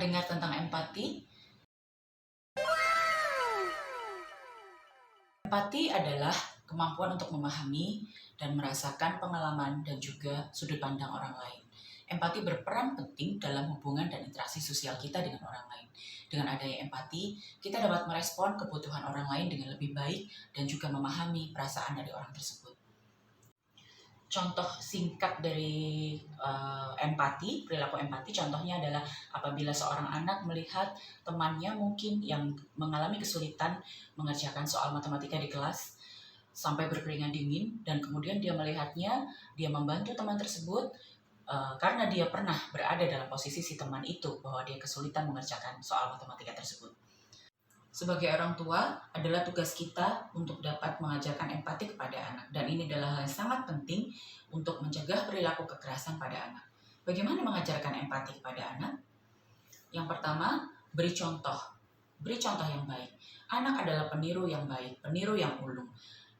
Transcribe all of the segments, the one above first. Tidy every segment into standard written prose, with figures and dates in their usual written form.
dengar tentang empati? Empati adalah kemampuan untuk memahami dan merasakan pengalaman dan juga sudut pandang orang lain. Empati berperan penting dalam hubungan dan interaksi sosial kita dengan orang lain. Dengan adanya empati, kita dapat merespon kebutuhan orang lain dengan lebih baik dan juga memahami perasaan dari orang tersebut. Contoh singkat dari perilaku empati, contohnya adalah apabila seorang anak melihat temannya mungkin yang mengalami kesulitan mengerjakan soal matematika di kelas sampai berkeringat dingin, dan kemudian dia melihatnya, dia membantu teman tersebut karena dia pernah berada dalam posisi si teman itu, bahwa dia kesulitan mengerjakan soal matematika tersebut. Sebagai orang tua, adalah tugas kita untuk dapat mengajarkan empati kepada anak. Dan ini adalah hal yang sangat penting untuk mencegah perilaku kekerasan pada anak. Bagaimana mengajarkan empati kepada anak? Yang pertama, beri contoh. Beri contoh yang baik. Anak adalah peniru yang baik, peniru yang ulung.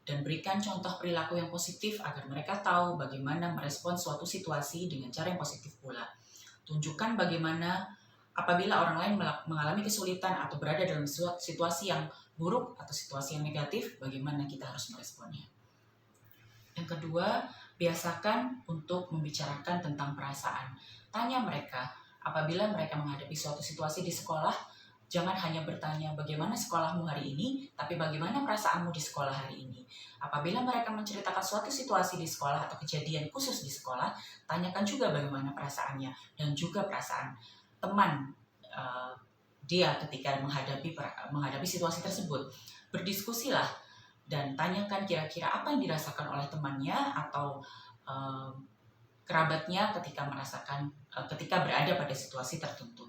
Dan berikan contoh perilaku yang positif agar mereka tahu bagaimana merespons suatu situasi dengan cara yang positif pula. Tunjukkan bagaimana apabila orang lain mengalami kesulitan atau berada dalam situasi yang buruk atau situasi yang negatif, bagaimana kita harus meresponnya. Yang kedua, biasakan untuk membicarakan tentang perasaan. Tanya mereka, apabila mereka menghadapi suatu situasi di sekolah, jangan hanya bertanya bagaimana sekolahmu hari ini, tapi bagaimana perasaanmu di sekolah hari ini. Apabila mereka menceritakan suatu situasi di sekolah atau kejadian khusus di sekolah, tanyakan juga bagaimana perasaannya dan juga perasaan teman dia ketika menghadapi situasi tersebut. Berdiskusilah dan tanyakan kira-kira apa yang dirasakan oleh temannya atau kerabatnya ketika berada pada situasi tertentu.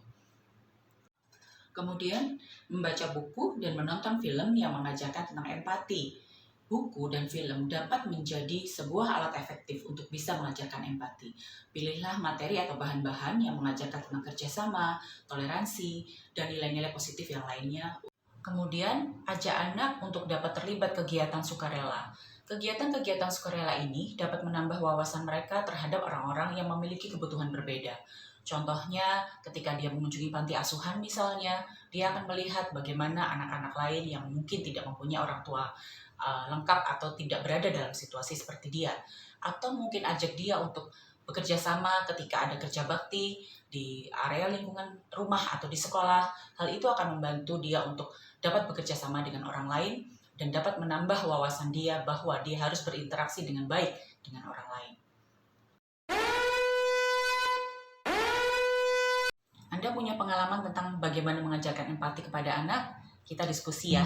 Kemudian membaca buku dan menonton film yang mengajarkan tentang empati. Buku dan film dapat menjadi sebuah alat efektif untuk bisa mengajarkan empati. Pilihlah materi atau bahan-bahan yang mengajarkan tentang kerjasama, toleransi, dan nilai-nilai positif yang lainnya. Kemudian, ajak anak untuk dapat terlibat kegiatan sukarela. Kegiatan-kegiatan sukarela ini dapat menambah wawasan mereka terhadap orang-orang yang memiliki kebutuhan berbeda. Contohnya, ketika dia mengunjungi panti asuhan misalnya, dia akan melihat bagaimana anak-anak lain yang mungkin tidak mempunyai orang tua lengkap atau tidak berada dalam situasi seperti dia. Atau mungkin ajak dia untuk bekerja sama ketika ada kerja bakti di area lingkungan rumah atau di sekolah. Hal itu akan membantu dia untuk dapat bekerja sama dengan orang lain dan dapat menambah wawasan dia bahwa dia harus berinteraksi dengan baik dengan orang lain. Anda punya pengalaman tentang bagaimana mengajarkan empati kepada anak? Kita diskusi ya.